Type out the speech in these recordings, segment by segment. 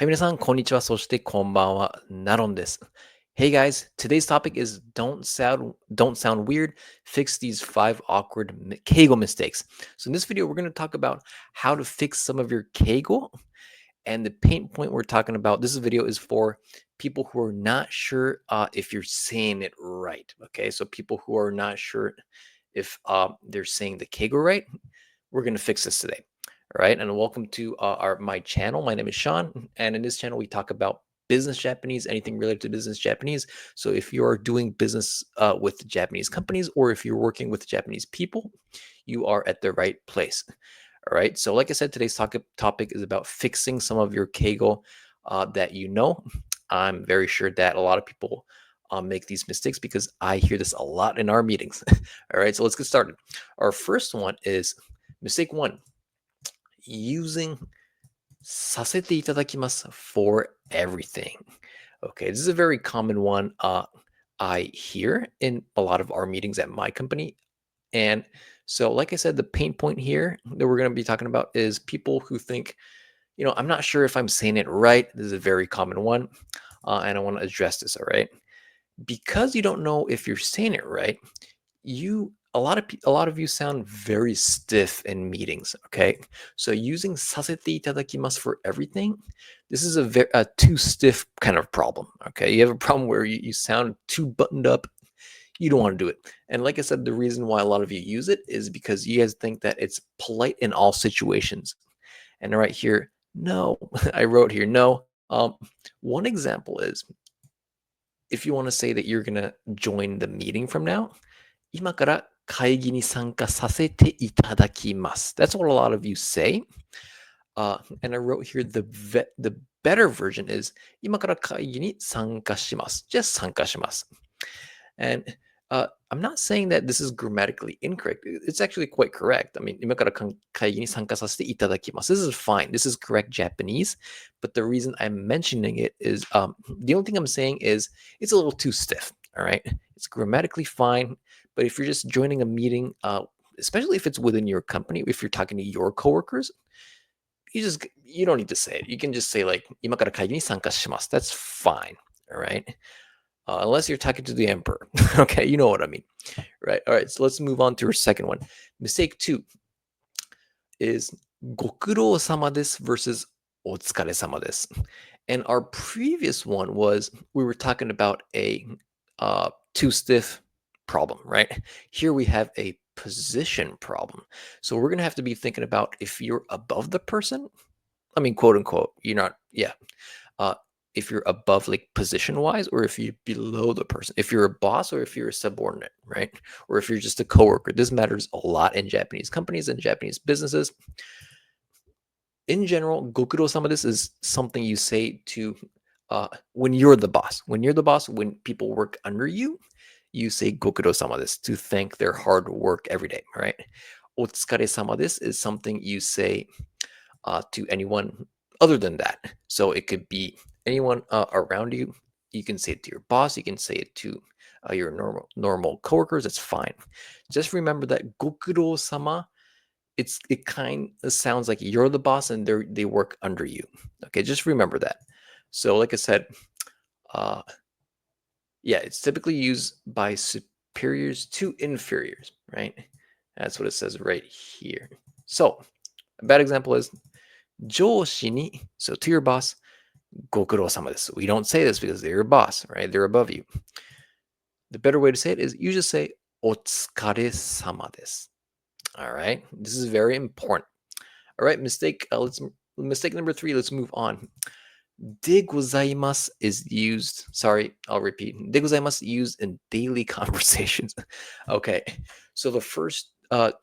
はい、皆さん、こんにちは。そしてこんばんは。ナロンです。Hey guys, today's topic is don't sound weird. Fix these five awkward Keigo mistakes. So in this video, we're going to talk about how to fix some of your Keigo, and the pain point we're talking about. This video is for people who are not sure if you're saying it right. Okay, so people who are not sure if they're saying the Keigo right. We're going to fix this today. All right, and welcome to my channel. My name is Sean, and in this channel we talk about business Japanese, anything related to business Japanese. So if you're doing business with Japanese companies, or if you're working with Japanese people, you are at the right place. All right. So like I said, today's topic is about fixing some of your Keigo that you know. I'm very sure that a lot of people make these mistakes because I hear this a lot in our meetings. All right. So let's get started. Our first one is mistake one, using させていただきます for everything. Okay, this is a very common one I hear in a lot of our meetings at my company. And so, like I said, the pain point here that we're going to be talking about is people who think, I'm not sure if I'm saying it right. This is a very common one. And I want to address this, all right? Because you don't know if you're saying it right, a lot of you sound very stiff in meetings. Okay, so using させていただきます for everything, this is a too stiff kind of problem. Okay, you have a problem where you sound too buttoned up. You don't want to do it. And like I said, the reason why a lot of you use it is because you guys think that it's polite in all situations. And right here, no, I wrote here no. One example is if you want to say that you're gonna join the meeting from now, 今から会議に参加させていただきます. That's what a lot of you say. And I wrote here the better version is 今から会議に参加します. Just 参加します. And I'm not saying that this is grammatically incorrect. It's actually quite correct. I mean, 今から会議に参加させていただきます. This is fine. This is correct Japanese. But the reason I'm mentioning it is the only thing I'm saying is it's a little too stiff. All right. It's grammatically fine. But if you're just joining a meeting, especially if it's within your company, if you're talking to your coworkers, you don't need to say it. You can just say like 今から会議に参加します. That's fine. All right. Unless you're talking to the emperor. Okay, you know what I mean. Right. All right. So let's move on to our second one. Mistake two is ご苦労様です versus お疲れ様です. And our previous one was we were talking about a too stiff problem, right? Here we have a position problem. So we're going to have to be thinking about if you're above the person. I mean, quote unquote, you're not, yeah. If you're above like position wise, or if you're below the person, if you're a boss or if you're a subordinate, right? Or if you're just a coworker. This matters a lot in Japanese companies and Japanese businesses. In general, gokuro sama desu is something you say to when you're the boss. When you're the boss, when people work under you, you say gokuro sama desu to thank their hard work every day, right? Otsukare sama desu is something you say to anyone other than that. So it could be anyone around you. You can say it to your boss. You can say it to your normal coworkers. It's fine. Just remember that gokuro sama. It kind of sounds like you're the boss and they work under you. Okay, just remember that. So like I said, yeah, it's typically used by superiors to inferiors, right? That's what it says right here. So a bad example is 上司に, so to your boss, ご苦労様です. We don't say this because they're your boss, right? They're above you. The better way to say it is you just say お疲れ様です. All right. This is very important. All right. Mistake number 3. Let's move on. でございます is used. Sorry, I'll repeat. でございます used in daily conversations. Okay. So the first the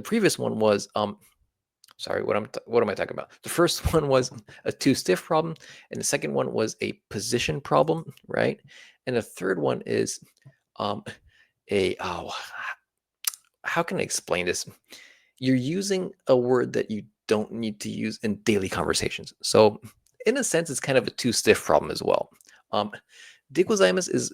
previous one was sorry, what am I talking about? The first one was a too stiff problem, and the second one was a position problem, right? And the third one is how can I explain this? You're using a word that you don't need to use in daily conversations. So in a sense, it's kind of a too stiff problem as well. De gozaimasu is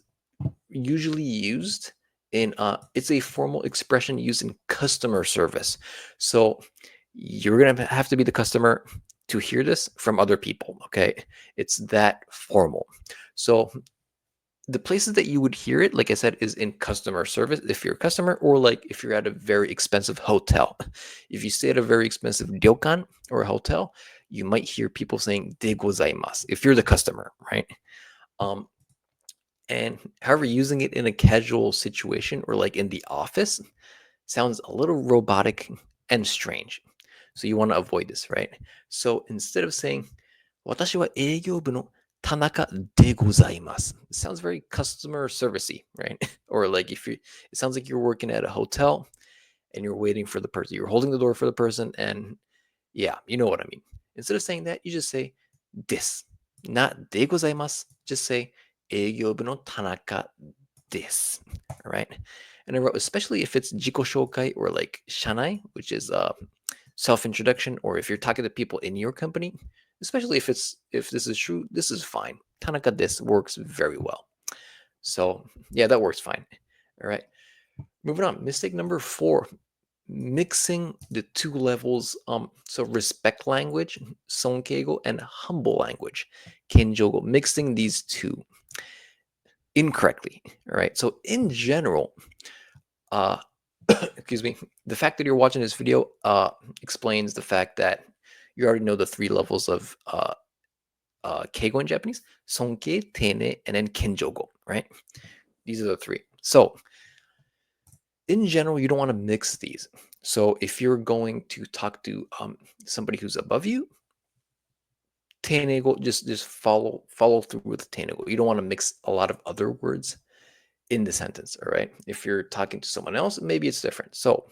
usually used in it's a formal expression used in customer service. So you're gonna have to be the customer. to hear this from other people. Okay, it's that formal. So the places that you would hear it, like I said, is in customer service if you're a customer, or like if you're at a very expensive hotel. If you stay at a very expensive ryokan or a hotel, you might hear people saying "de gozaimasu" if you're the customer, right? Um, and however, using it in a casual situation or like in the office sounds a little robotic and strange. So you want to avoid this, right? So instead of saying, 私は営業部の田中でございます. It sounds very customer servicey, right? Or like if you, it sounds like you're working at a hotel and you're waiting for the person, you're holding the door for the person, and yeah, you know what I mean. Instead of saying that, you just say this, not de gozaimasu. Just say 営業部の田中です. All right. And I wrote, especially if it's jiko shokai or like shanai, which is self-introduction, or if you're talking to people in your company, especially if this is true, this is fine. Tanaka this works very well. So yeah, that works fine. All right. Moving on. Mistake number 4. Mixing the two levels, so respect language, sonkeigo, and humble language, kenjogo, mixing these two incorrectly. All right. So in general, uh, excuse me, the fact that you're watching this video explains the fact that you already know the 3 levels of keigo in Japanese: sonkei, tene, and then kenjogo. Right. These are the 3. So in general, you don't want to mix these. So if you're going to talk to somebody who's above you, tenego, just follow through with tenego. You don't want to mix a lot of other words in the sentence. All right. If you're talking to someone else, maybe it's different. So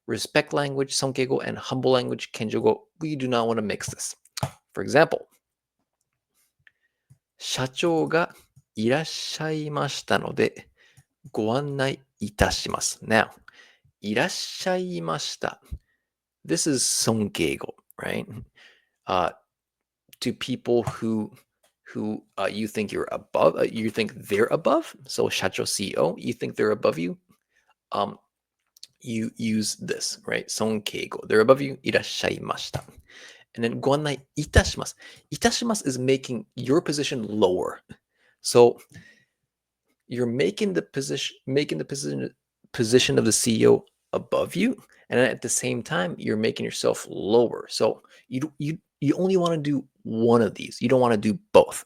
respect language, sonkeigo, and humble language, kenjogo, we do not want to mix this. For example, 社長がいらっしゃいましたのでご案内いたします. Now, いらっしゃいました. This is sonkeigo, right? To people who you think you're above, you think they're above. So 社長 CEO, you think they're above you. You use this, right? Sonkeigo. They're above you. いらっしゃいました. And then ご案内いたします. いたします is making your position lower. So you're making the position of the CEO above you, and at the same time you're making yourself lower. So you only want to do one of these. You don't want to do both.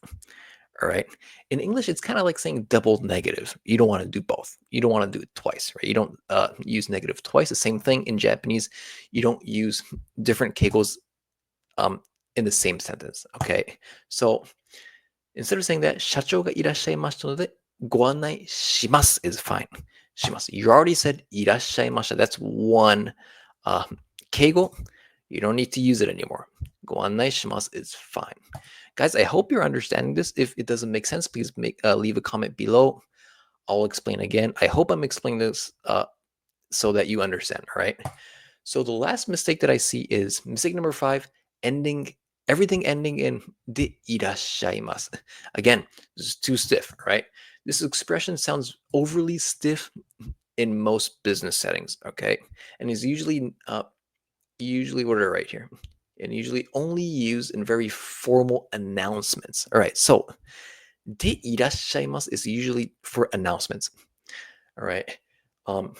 All right. In English, it's kind of like saying double negative. You don't want to do both. You don't want to do it twice, right? You don't use negative twice. The same thing in Japanese. You don't use different keigos in the same sentence. Okay. So instead of saying that, 社長がいらっしゃいましたので、ご案内します is fine. します. You already said いらっしゃいました. That's one keigo. You don't need to use it anymore. ご案内します is fine. Guys, I hope you're understanding this. If it doesn't make sense, please leave a comment below. I'll explain again. I hope I'm explaining this so that you understand, all right? So the last mistake that I see is mistake number 5, everything ending in de irashaimasu. Again, this is too stiff, right? This expression sounds overly stiff in most business settings, okay? And is usually what did I write here? And usually only used in very formal announcements. All right, so de irashaimasu is usually for announcements. All right. I'm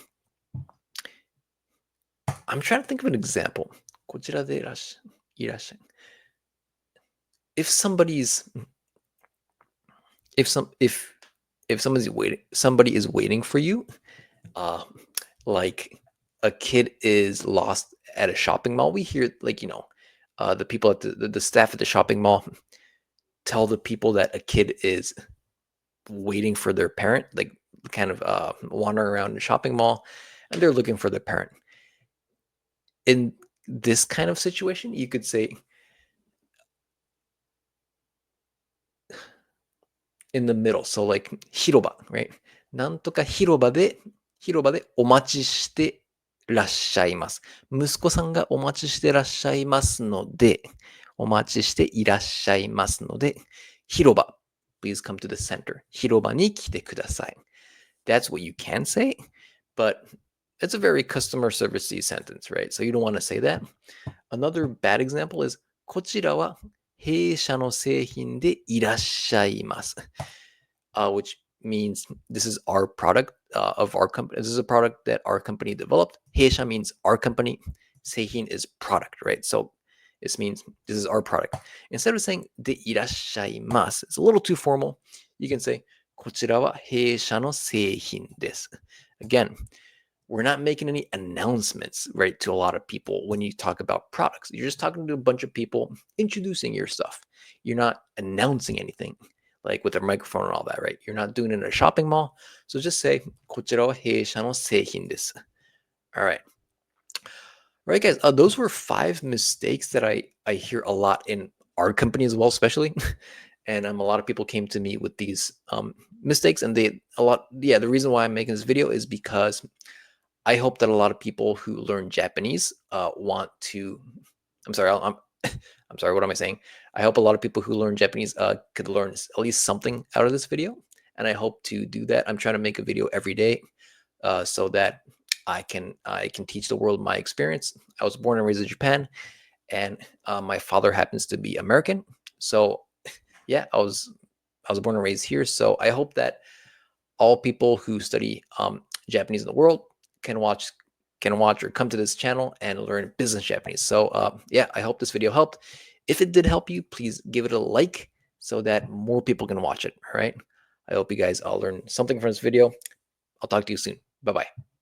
trying to think of an example. こちらでいらっしゃい. If somebody somebody is waiting for you, like a kid is lost at a shopping mall, we hear, like, the people at the staff at the shopping mall tell the people that a kid is waiting for their parent, like kind of wandering around the shopping mall, and they're looking for their parent. In this kind of situation, you could say in the middle. So like 広場, right? なんとか広場でお待ちしてらっしゃいます。息子さんがお待ちしてらっしゃいますので、お待ちしていらっしゃいますので、広場. Please come to the center. 広場に来てください. That's what you can say, but it's a very customer servicey sentence, right? So you don't want to say that. Another bad example is こちらは弊社の製品でいらっしゃいます。Which means this is our product of our company. This is a product that our company developed. Heisha means our company. Seihin is product, right? So this means this is our product. Instead of saying de irashaimasu, it's a little too formal. You can say こちらは弊社の製品です. Again, we're not making any announcements, right, to a lot of people when you talk about products. You're just talking to a bunch of people, introducing your stuff. You're not announcing anything, like with a microphone and all that, right? You're not doing it in a shopping mall. So just say, こちらは弊社の製品です. All right. All right, guys. Those were 5 mistakes that I hear a lot in our company as well, especially. And a lot of people came to me with these mistakes, and the reason why I'm making this video is because I hope that a lot of people who learn Japanese want to. I'm sorry. I'm sorry. What am I saying? I hope a lot of people who learn Japanese could learn at least something out of this video, and I hope to do that. I'm trying to make a video every day so that I can teach the world my experience. I was born and raised in Japan, and my father happens to be American. So yeah, I was born and raised here. So I hope that all people who study Japanese in the world can watch or come to this channel and learn business Japanese. So yeah, I hope this video helped. If it did help you, please give it a like so that more people can watch it. All right. I hope you guys all learn something from this video. I'll talk to you soon. Bye bye.